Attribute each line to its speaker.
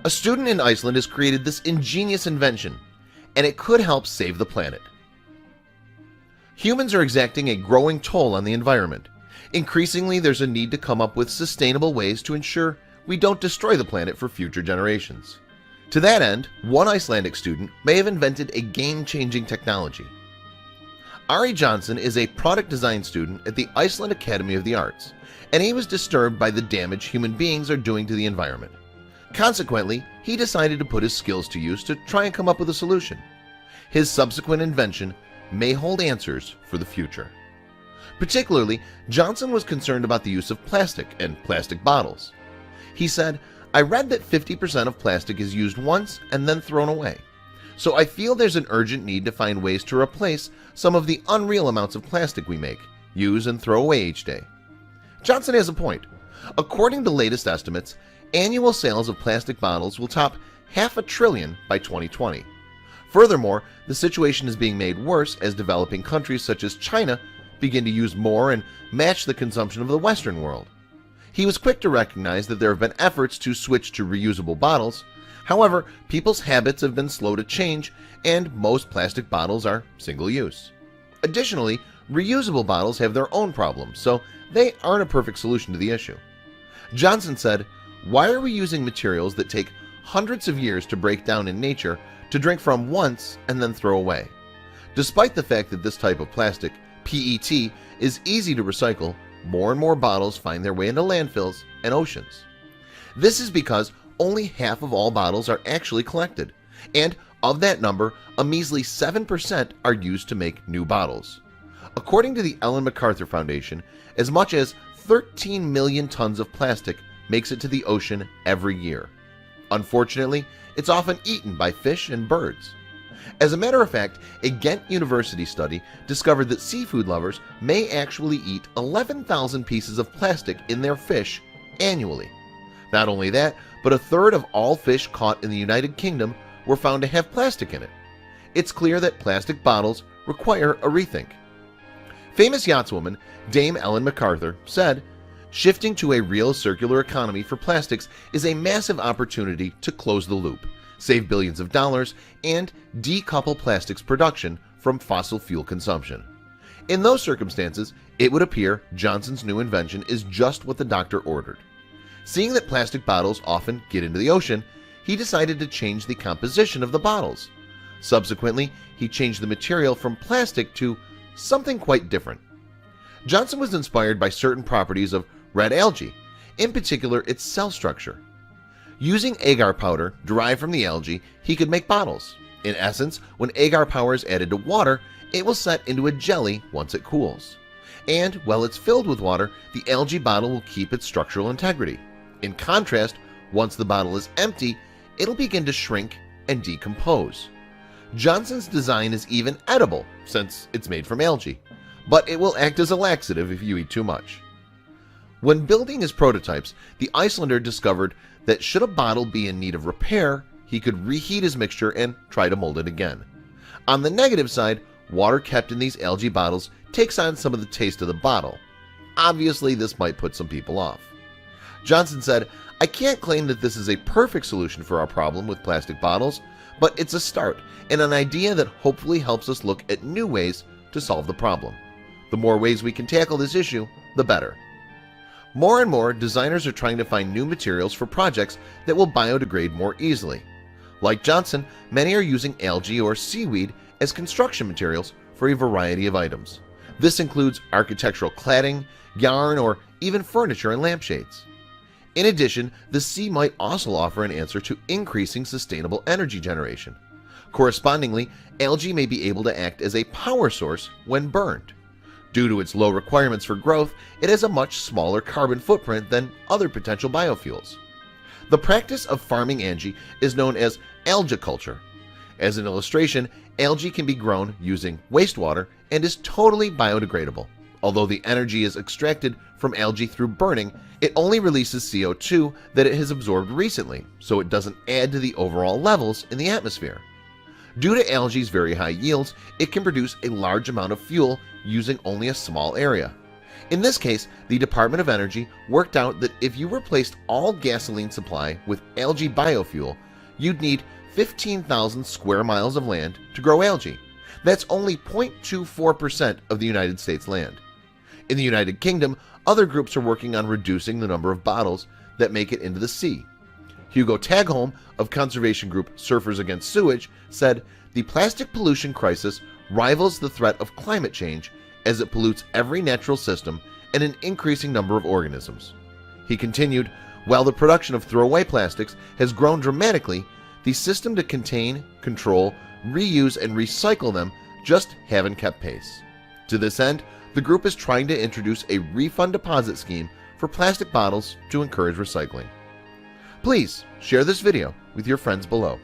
Speaker 1: A student in Iceland has created this ingenious invention, and it could help save the planet. Humans are exacting a growing toll on the environment. Increasingly, there's a need to come up with sustainable ways to ensure we don't destroy the planet for future generations. To that end, one Icelandic student may have invented a game-changing technology. Ari Johnson is a product design student at the Iceland Academy of the Arts, and he was disturbed by the damage human beings are doing to the environment. Consequently, he decided to put his skills to use to try and come up with a solution. His subsequent invention may hold answers for the future. Particularly, Johnson was concerned about the use of plastic and plastic bottles. He said, "I read that 50% of plastic is used once and then thrown away. So I feel there's an urgent need to find ways to replace some of the unreal amounts of plastic we make, use, and throw away each day." Johnson has a point. According to latest estimates, annual sales of plastic bottles will top $500 billion by 2020. Furthermore, the situation is being made worse as developing countries such as China begin to use more and match the consumption of the Western world. He was quick to recognize that there have been efforts to switch to reusable bottles. However, people's habits have been slow to change, and most plastic bottles are single-use. Additionally, reusable bottles have their own problems, so they aren't a perfect solution to the issue. Johnson said, "Why are we using materials that take hundreds of years to break down in nature to drink from once and then throw away? Despite the fact that this type of plastic, PET, is easy to recycle, more and more bottles find their way into landfills and oceans. This is because only half of all bottles are actually collected, and of that number, a measly 7% are used to make new bottles. According to the Ellen MacArthur Foundation, as much as 13 million tons of plastic makes it to the ocean every year. Unfortunately, it's often eaten by fish and birds. As a matter of fact, a Ghent University study discovered that seafood lovers may actually eat 11,000 pieces of plastic in their fish annually. Not only that, but a third of all fish caught in the United Kingdom were found to have plastic in it. It's clear that plastic bottles require a rethink. Famous yachtswoman Dame Ellen MacArthur said, "Shifting to a real circular economy for plastics is a massive opportunity to close the loop, save billions of dollars, and decouple plastics production from fossil fuel consumption." In those circumstances, it would appear Johnson's new invention is just what the doctor ordered. Seeing that plastic bottles often get into the ocean, he decided to change the composition of the bottles. Subsequently, he changed the material from plastic to something quite different. Johnson was inspired by certain properties of red algae, in particular its cell structure. Using agar powder derived from the algae, he could make bottles. In essence, when agar powder is added to water, it will set into a jelly once it cools. And while it's filled with water, the algae bottle will keep its structural integrity. In contrast, once the bottle is empty, it'll begin to shrink and decompose. Johnson's design is even edible since it's made from algae, but it will act as a laxative if you eat too much. When building his prototypes, the Icelander discovered that should a bottle be in need of repair, he could reheat his mixture and try to mold it again. On the negative side, water kept in these algae bottles takes on some of the taste of the bottle. Obviously, this might put some people off. Johnson said, "I can't claim that this is a perfect solution for our problem with plastic bottles, but it's a start and an idea that hopefully helps us look at new ways to solve the problem. The more ways we can tackle this issue, the better." More and more, designers are trying to find new materials for projects that will biodegrade more easily. Like Johnson, many are using algae or seaweed as construction materials for a variety of items. This includes architectural cladding, yarn, or even furniture and lampshades. In addition, the sea might also offer an answer to increasing sustainable energy generation. Correspondingly, algae may be able to act as a power source when burned. Due to its low requirements for growth, it has a much smaller carbon footprint than other potential biofuels. The practice of farming algae is known as algiculture. As an illustration, algae can be grown using wastewater and is totally biodegradable. Although the energy is extracted from algae through burning, it only releases CO2 that it has absorbed recently, so it doesn't add to the overall levels in the atmosphere. Due to algae's very high yields, it can produce a large amount of fuel using only a small area. In this case, the Department of Energy worked out that if you replaced all gasoline supply with algae biofuel, you'd need 15,000 square miles of land to grow algae. That's only 0.24% of the United States land. In the United Kingdom, other groups are working on reducing the number of bottles that make it into the sea. Hugo Tagholm of conservation group Surfers Against Sewage said, "The plastic pollution crisis rivals the threat of climate change as it pollutes every natural system and an increasing number of organisms." He continued, "While the production of throwaway plastics has grown dramatically, the system to contain, control, reuse, and recycle them just haven't kept pace." To this end, the group is trying to introduce a refund deposit scheme for plastic bottles to encourage recycling. Please share this video with your friends below.